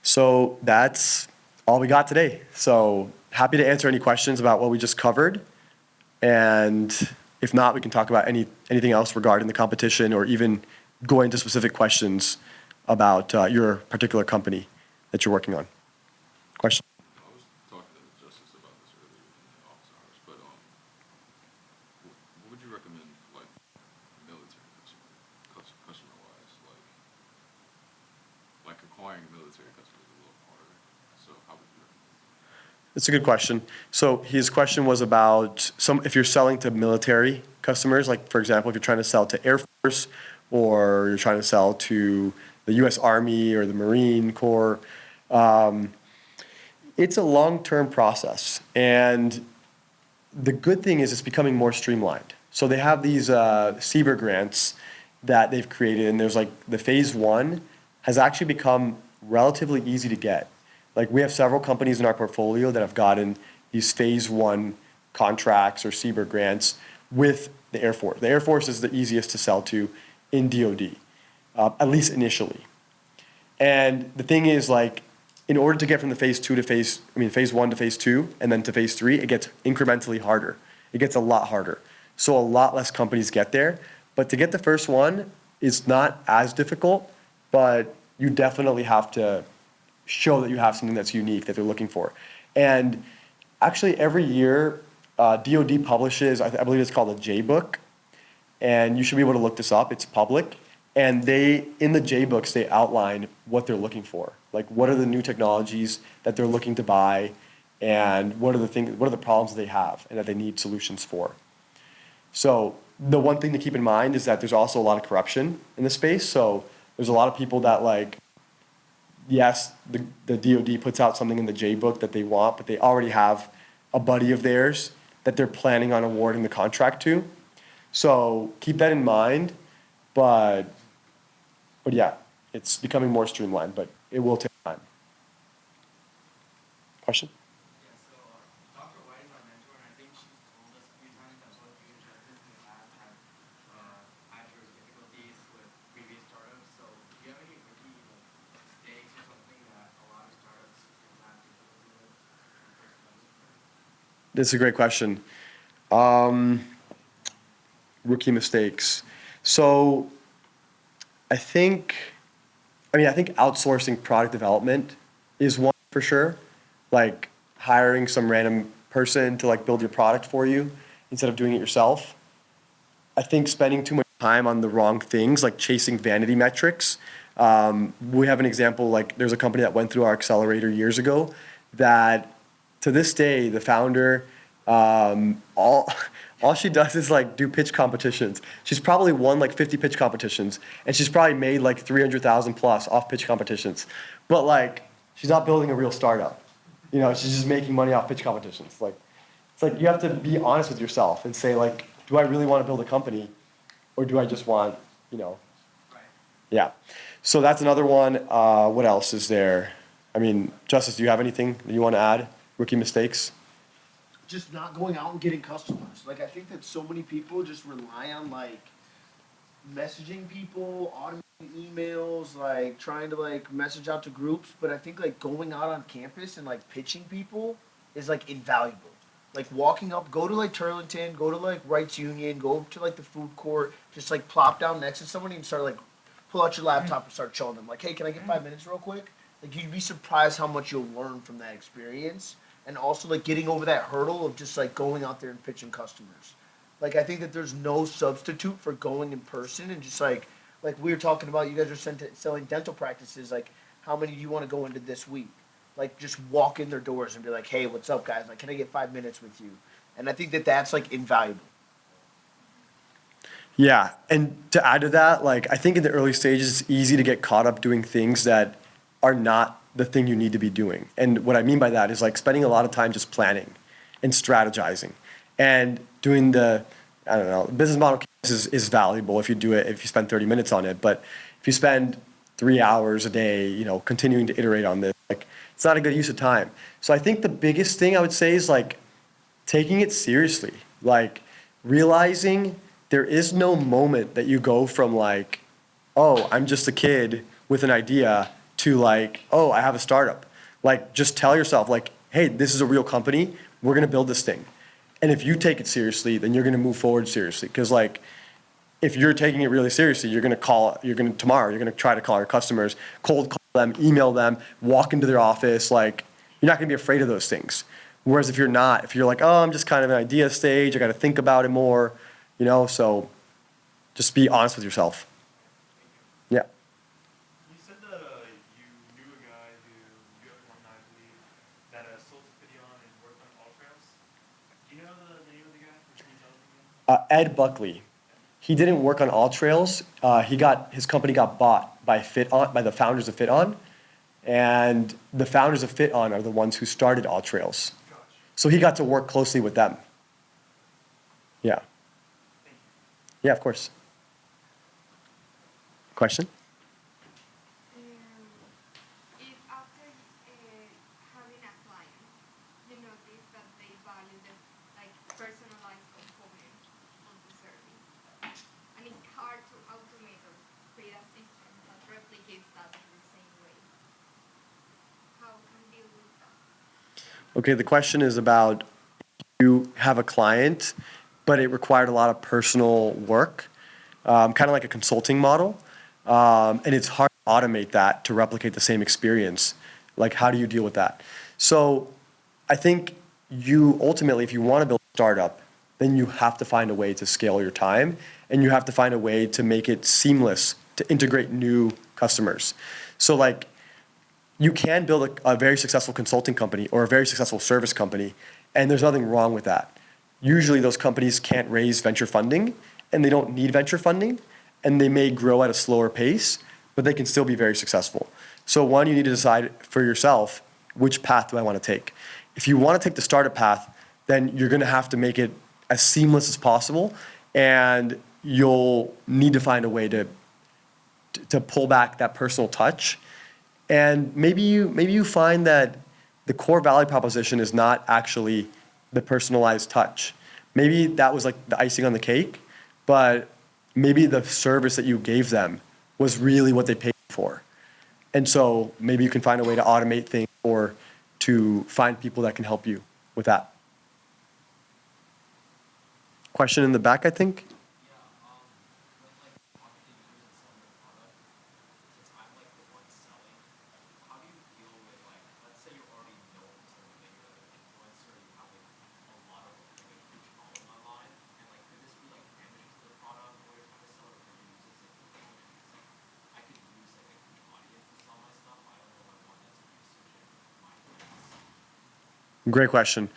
So that's all we got today. So happy to answer any questions about what we just covered. And if not, we can talk about anything else regarding the competition, or even go into specific questions about your particular company that you're working on. Question?
I was talking to Justis about this earlier in the office hours, but what would you recommend, like, military customer-wise? Like acquiring military customers is a little harder. So how would you recommend?
That's a good question. So his question was about if you're selling to military customers, like for example, if you're trying to sell to Air Force, or you're trying to sell to the U.S. Army or the Marine Corps. It's a long-term process, and the good thing is it's becoming more streamlined. So they have these CBER grants that they've created, and there's like the phase 1 has actually become relatively easy to get. Like, we have several companies in our portfolio that have gotten these phase 1 contracts or CBER grants with the Air Force. The Air Force is the easiest to sell to in DoD, at least initially. And the thing is, like, in order to get from the phase 1 to phase 2, and then to phase 3, it gets incrementally harder. It gets a lot harder. So a lot less companies get there. But to get the first one is not as difficult, but you definitely have to show that you have something that's unique that they're looking for. And actually every year, DoD publishes, I believe it's called a J-book, and you should be able to look this up. It's public. And in the J-books, they outline what they're looking for. Like, what are the new technologies that they're looking to buy, and what are the problems they have and that they need solutions for. So the one thing to keep in mind is that there's also a lot of corruption in the space. So there's a lot of people that like yes, the DoD puts out something in the J book that they want, but they already have a buddy of theirs that they're planning on awarding the contract to. So keep that in mind, but yeah, it's becoming more streamlined, but it will take time. Question?
Yeah, so Dr. White is our mentor, and I think she's told us a few times that both you and Justin in the past have had your difficulties with previous startups. So do you have any rookie mistakes or something that a lot of startups have difficulty with?
This is a great question. Rookie mistakes. So I think outsourcing product development is one for sure. Like hiring some random person to like build your product for you instead of doing it yourself. I think spending too much time on the wrong things, like chasing vanity metrics. We have an example, like there's a company that went through our accelerator years ago that to this day, the founder, all she does is like do pitch competitions. She's probably won like 50 pitch competitions, and she's probably made like 300,000 plus off pitch competitions. But like, she's not building a real startup. You know, she's just making money off pitch competitions. Like, it's like you have to be honest with yourself and say like, do I really want to build a company, or do I just want, you know?
Right.
Yeah. So that's another one. What else is there? I mean, Justice, do you have anything that you want to add? Rookie mistakes?
Just not going out and getting customers. Like, I think that so many people just rely on like messaging people, automating emails, like trying to like message out to groups. But I think like going out on campus and like pitching people is like invaluable. Like walking up, go to like Turlington, go to like Wrights Union, go to like the food court, just like plop down next to somebody and start like pull out your laptop and start showing them like, hey, can I get 5 minutes real quick? Like you'd be surprised how much you'll learn from that experience. And also like getting over that hurdle of just like going out there and pitching customers. Like I think that there's no substitute for going in person and just like we were talking about, you guys are selling dental practices. Like how many do you want to go into this week? Like just walk in their doors and be like, hey, what's up, guys? Like, can I get 5 minutes with you? And I think that that's like invaluable.
Yeah, and to add to that, like I think in the early stages, it's easy to get caught up doing things that are not the thing you need to be doing. And what I mean by that is like spending a lot of time just planning and strategizing and doing business model is valuable if you do it, if you spend 30 minutes on it. But if you spend 3 hours a day, you know, continuing to iterate on this, like it's not a good use of time. So I think the biggest thing I would say is like taking it seriously, like realizing there is no moment that you go from like, oh, I'm just a kid with an idea to like, oh, I have a startup. Like, just tell yourself like, hey, this is a real company. We're going to build this thing. And if you take it seriously, then you're going to move forward seriously. Because like, if you're taking it really seriously, tomorrow, you're going to try to call your customers, cold call them, email them, walk into their office. Like, you're not going to be afraid of those things. Whereas if you're like, oh, I'm just kind of an idea stage, I got to think about it more, you know, so just be honest with yourself. Yeah.
You said that you knew a guy who you had one night, I believe, that sold to Fidion and worked on all trails. Do you know the name of the guy? Or can you tell us again?
Ed Buckley. He didn't work on All Trails. His company got bought by the founders of FitOn, and the founders of FitOn are the ones who started All Trails.
Gotcha.
So he got to work closely with them. Yeah.
Thank you.
Yeah, of course. Question?
If after having a client, you notice that they value the like personalized component of the service, and it's hard to automate or create a system that replicates that in the same way, how can you deal with that?
Okay, the question is about you have a client, but it required a lot of personal work, kind of like a consulting model. And it's hard to automate that to replicate the same experience. Like, how do you deal with that? So I think you ultimately, if you want to build a startup, then you have to find a way to scale your time, and you have to find a way to make it seamless to integrate new customers. So like, you can build a very successful consulting company or a very successful service company, and there's nothing wrong with that. Usually those companies can't raise venture funding, and they don't need venture funding, and they may grow at a slower pace, but they can still be very successful. So one, you need to decide for yourself, which path do I want to take? If you want to take the startup path, then you're going to have to make it as seamless as possible, and you'll need to find a way to pull back that personal touch. And maybe you find that the core value proposition is not actually the personalized touch. Maybe that was like the icing on the cake, but maybe the service that you gave them was really what they paid for. And so maybe you can find a way to automate things or to find people that can help you with that. Question in the back, I think? Great question.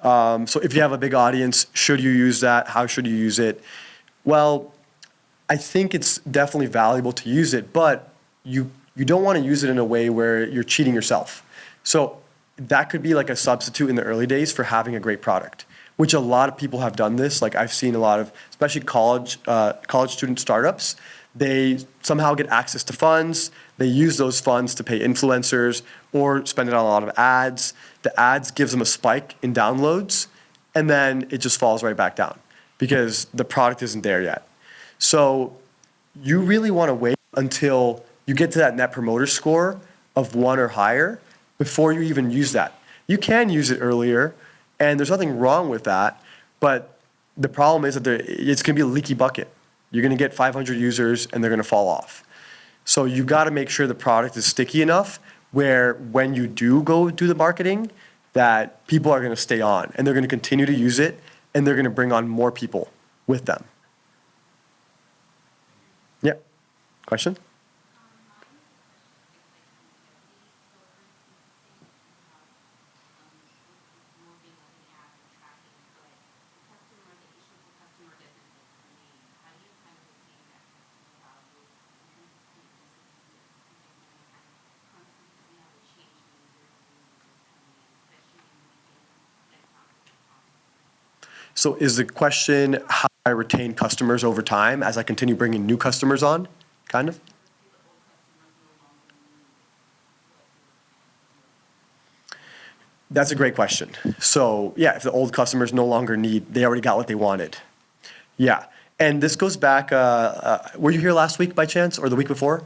So if you have a big audience, should you use that? How should you use it? Well, I think it's definitely valuable to use it, but you don't want to use it in a way where you're cheating yourself. So that could be like a substitute in the early days for having a great product, which a lot of people have done this. Like I've seen a lot of, especially college student startups, they somehow get access to funds. They use those funds to pay influencers or spend it on a lot of ads. The ads gives them a spike in downloads, and then it just falls right back down because the product isn't there yet. So you really want to wait until you get to that net promoter score of 1 or higher before you even use that. You can use it earlier, and there's nothing wrong with that, but the problem is that it's going to be a leaky bucket. You're going to get 500 users, and they're going to fall off. So you got to make sure the product is sticky enough where when you do go do the marketing, that people are going to stay on, and they're going to continue to use it, and they're going to bring on more people with them. Yeah. Question? So is the question how I retain customers over time as I continue bringing new customers on, kind of? That's a great question. So yeah, if the old customers no longer need, they already got what they wanted. Yeah, and this goes back, were you here last week by chance or the week before?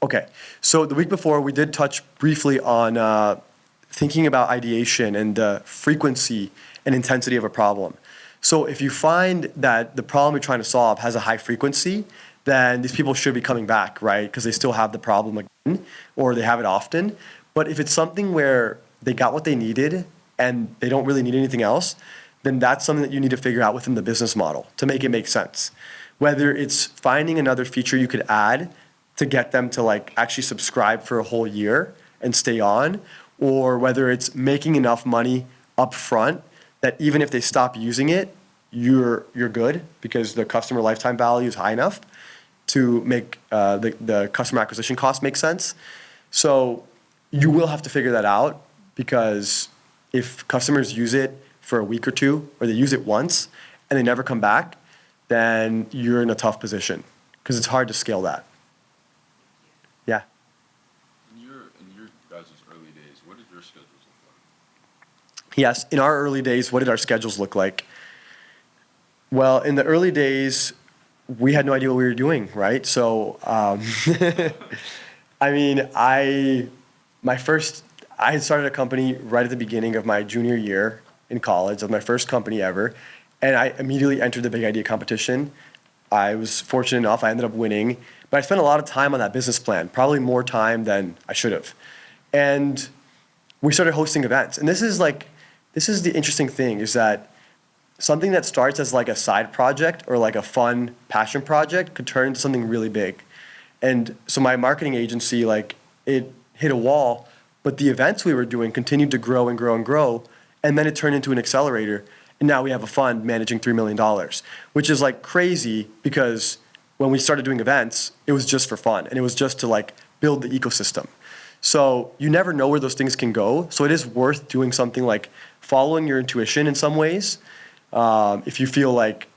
Okay, so the week before we did touch briefly on thinking about ideation and the frequency and intensity of a problem. So if you find that the problem you're trying to solve has a high frequency, then these people should be coming back, right? Because they still have the problem again, or they have it often. But if it's something where they got what they needed and they don't really need anything else, then that's something that you need to figure out within the business model to make it make sense. Whether it's finding another feature you could add to get them to like actually subscribe for a whole year and stay on, or whether it's making enough money up front that even if they stop using it, you're good because the customer lifetime value is high enough to make the customer acquisition cost make sense. So you will have to figure that out because if customers use it for a week or two, or they use it once and they never come back, then you're in a tough position because it's hard to scale that. Yeah.
In your guys' early days, what did your schedules look like?
Yes, in our early days, what did our schedules look like? Well, in the early days, we had no idea what we were doing, right? So, I mean, I had started a company right at the beginning of my junior year in college. It was my first company ever, and I immediately entered the big idea competition. I was fortunate enough, I ended up winning, but I spent a lot of time on that business plan, probably more time than I should have. And we started hosting events, and this is the interesting thing is that something that starts as like a side project or like a fun passion project could turn into something really big. And so my marketing agency, like it hit a wall, but the events we were doing continued to grow and grow and grow. And then it turned into an accelerator. And now we have a fund managing $3 million, which is like crazy because when we started doing events, it was just for fun. And it was just to like build the ecosystem. So you never know where those things can go. So it is worth doing something like following your intuition in some ways. If you feel like,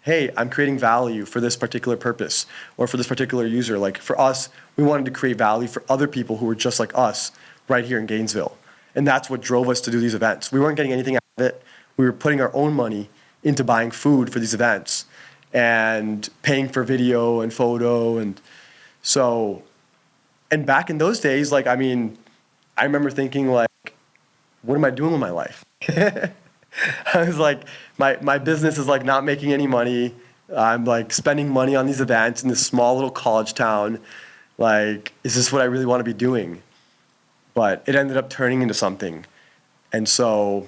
hey, I'm creating value for this particular purpose or for this particular user. Like for us, we wanted to create value for other people who were just like us right here in Gainesville. And that's what drove us to do these events. We weren't getting anything out of it. We were putting our own money into buying food for these events and paying for video and photo. And so, and back in those days, like, I mean, I remember thinking like, what am I doing with my life? I was like, my business is like not making any money. I'm like spending money on these events in this small little college town. Like, is this what I really want to be doing? But it ended up turning into something. And so,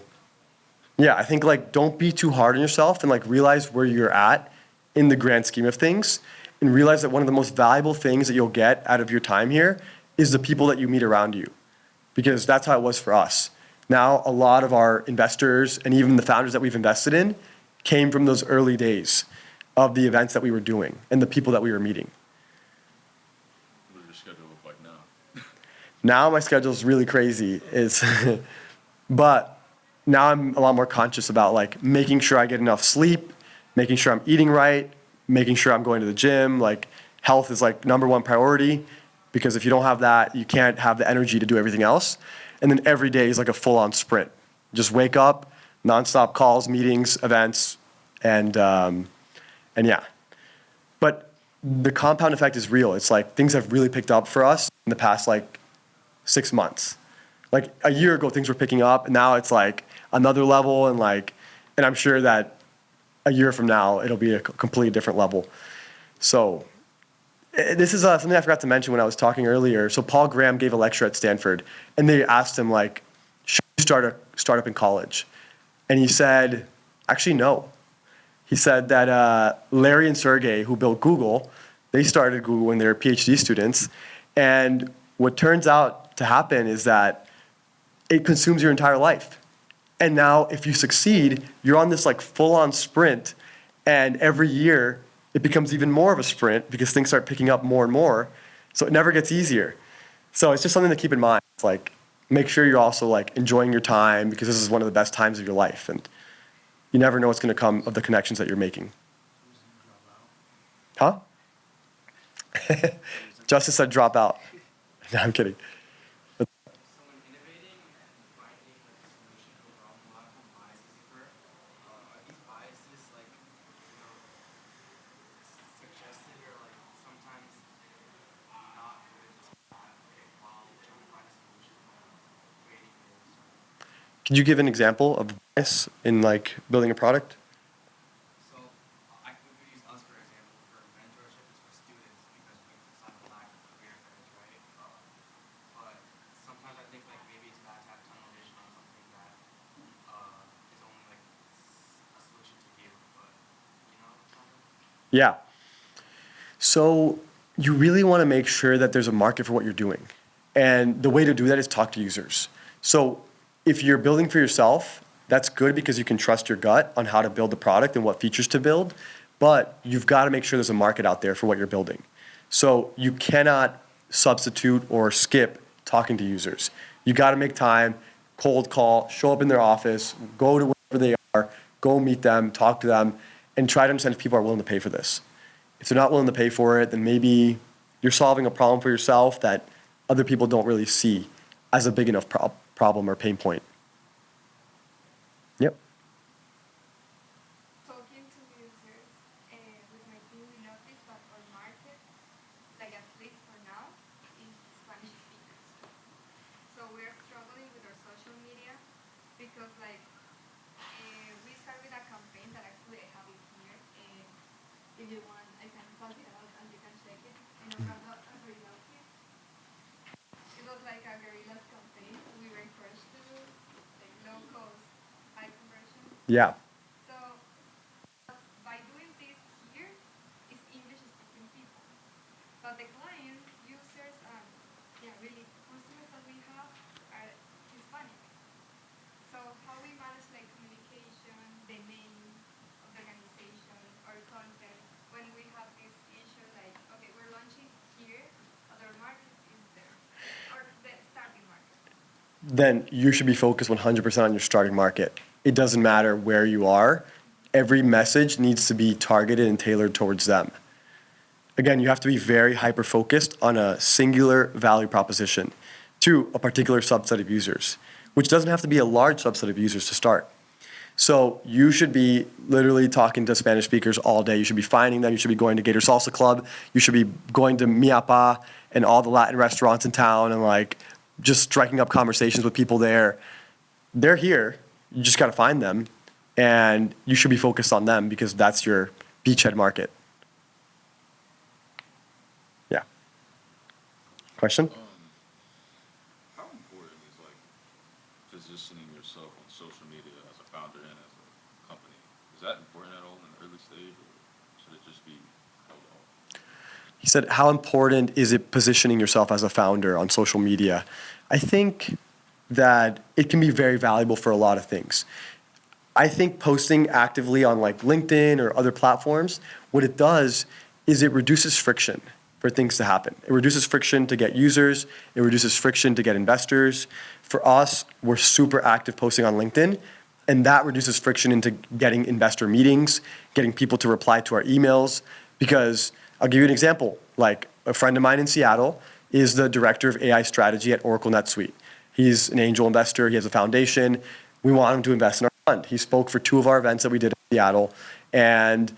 yeah, I think like don't be too hard on yourself and like realize where you're at in the grand scheme of things and realize that one of the most valuable things that you'll get out of your time here is the people that you meet around you. Because that's how it was for us. Now, a lot of our investors and even the founders that we've invested in came from those early days of the events that we were doing and the people that we were meeting.
What does your schedule look like now?
Now my schedule is really crazy. But now I'm a lot more conscious about like making sure I get enough sleep, making sure I'm eating right, making sure I'm going to the gym. Like health is like number one priority because if you don't have that, you can't have the energy to do everything else. And then every day is like a full-on sprint. Just wake up, nonstop calls, meetings, events, and yeah. But the compound effect is real. It's like things have really picked up for us in the past like 6 months. Like a year ago, things were picking up, and now it's like another level, and I'm sure that a year from now it'll be a completely different level. So this is something I forgot to mention when I was talking earlier. So Paul Graham gave a lecture at Stanford, and they asked him like, should you start a startup in college? And he said, actually no. He said that Larry and Sergey, who built Google, they started Google when they were PhD students, and what turns out to happen is that it consumes your entire life. And now if you succeed, you're on this like full-on sprint, and every year it becomes even more of a sprint because things start picking up more and more. So it never gets easier. So it's just something to keep in mind. It's like, make sure you're also like enjoying your time because this is one of the best times of your life. And you never know what's going to come of the connections that you're making. Huh? Justis said drop out. No, I'm kidding.
So when innovating and finding like a solution to a problem, a lot of times biases occur. Are these biases like, suggested or like sometimes not good to advocate while trying to find a solution while creating your startup?
Could you give an example of bias in like building a product?
So I could use us for example for mentorship is for students because we decide a lack of career fairs, right? But sometimes I think like maybe it's bad to have tunnel vision on something that is only like a solution to you, but you know.
Yeah. So you really want to make sure that there's a market for what you're doing. And the way to do that is talk to users. So if you're building for yourself, that's good because you can trust your gut on how to build the product and what features to build. But you've got to make sure there's a market out there for what you're building. So you cannot substitute or skip talking to users. You got to make time, cold call, show up in their office, go to wherever they are, go meet them, talk to them, and try to understand if people are willing to pay for this. If they're not willing to pay for it, then maybe you're solving a problem for yourself that other people don't really see as a big enough problem or pain point. Yep.
Talking to users with my team, we noticed that our market, like at least for now, is Spanish speakers. So we're struggling with our social media because like we started with a campaign that actually I have it here. If you want, I can pass it out and you can check it. And I'm not a guerrilla here. It was like a guerrillas campaign. We were encouraged to do like low cost, high conversion.
Yeah.
So by doing this here, it's English speaking people. But the clients, users, and yeah, really customers that we have are Hispanic. So how we manage like communication, the name of the organization, our content, when we have this issue like, okay, we're launching here, but our market is
then you should be focused 100% on your starting market. It doesn't matter where you are. Every message needs to be targeted and tailored towards them. Again, you have to be very hyper-focused on a singular value proposition to a particular subset of users, which doesn't have to be a large subset of users to start. So you should be literally talking to Spanish speakers all day. You should be finding them. You should be going to Gator Salsa Club. You should be going to Miapa and all the Latin restaurants in town and like just striking up conversations with people there. They're here. You just got to find them. And you should be focused on them because that's your beachhead market. Yeah. Question?
How important is like positioning yourself on social media as a founder and as a company? Is that important at all in the early stage, or should it just be held off?
He said, how important is it positioning yourself as a founder on social media? I think that it can be very valuable for a lot of things. I think posting actively on like LinkedIn or other platforms, what it does is it reduces friction for things to happen. It reduces friction to get users. It reduces friction to get investors. For us, we're super active posting on LinkedIn, and that reduces friction into getting investor meetings, getting people to reply to our emails. Because I'll give you an example. Like a friend of mine in Seattle is the director of AI strategy at Oracle NetSuite. He's an angel investor. He has a foundation. We want him to invest in our fund. He spoke for 2 of our events that we did in Seattle, and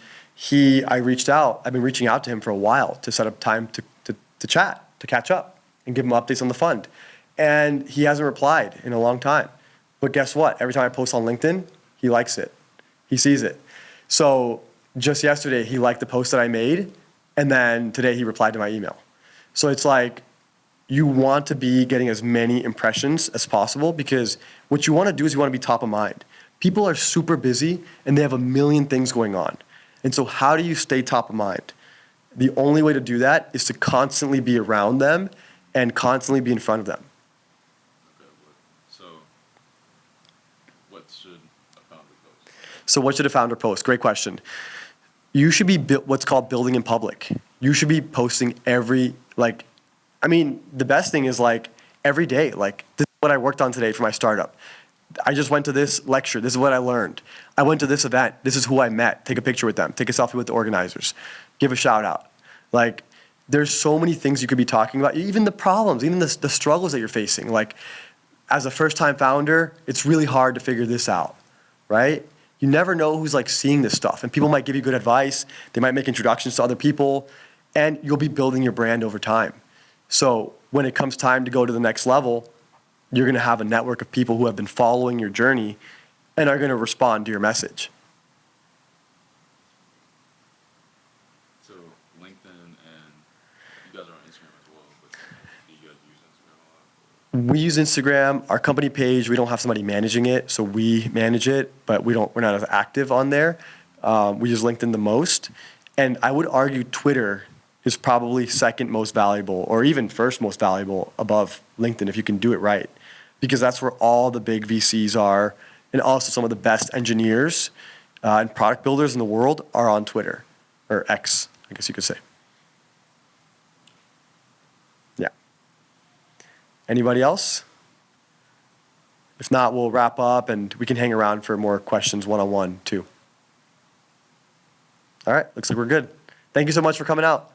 I've been reaching out to him for a while to set up time to chat, to catch up, and give him updates on the fund. And he hasn't replied in a long time. But guess what? Every time I post on LinkedIn, he likes it. He sees it. So just yesterday, he liked the post that I made, and then today he replied to my email. So it's like, you want to be getting as many impressions as possible because what you want to do is you want to be top of mind. People are super busy and they have a million things going on. And so how do you stay top of mind? The only way to do that is to constantly be around them and constantly be in front of them.
Okay, so what should a founder post?
So what should a founder post? Great question. You should be what's called building in public. You should be posting the best thing is like every day, like this is what I worked on today for my startup. I just went to this lecture. This is what I learned. I went to this event. This is who I met. Take a picture with them. Take a selfie with the organizers. Give a shout out. Like there's so many things you could be talking about, even the problems, even the struggles that you're facing. Like as a first-time founder, it's really hard to figure this out, right? You never know who's like seeing this stuff, and people might give you good advice. They might make introductions to other people, and you'll be building your brand over time. So when it comes time to go to the next level, you're going to have a network of people who have been following your journey and are going to respond to your message.
So LinkedIn, and you guys are on Instagram as well, but do you guys use Instagram a lot?
We use Instagram. Our company page, we don't have somebody managing it, so we manage it, but we're not as active on there. We use LinkedIn the most. And I would argue Twitter is probably second most valuable, or even first most valuable above LinkedIn if you can do it right. Because that's where all the big VCs are, and also some of the best engineers and product builders in the world are on Twitter, or X, I guess you could say. Yeah. Anybody else? If not, we'll wrap up and we can hang around for more questions one-on-one too. All right, looks like we're good. Thank you so much for coming out.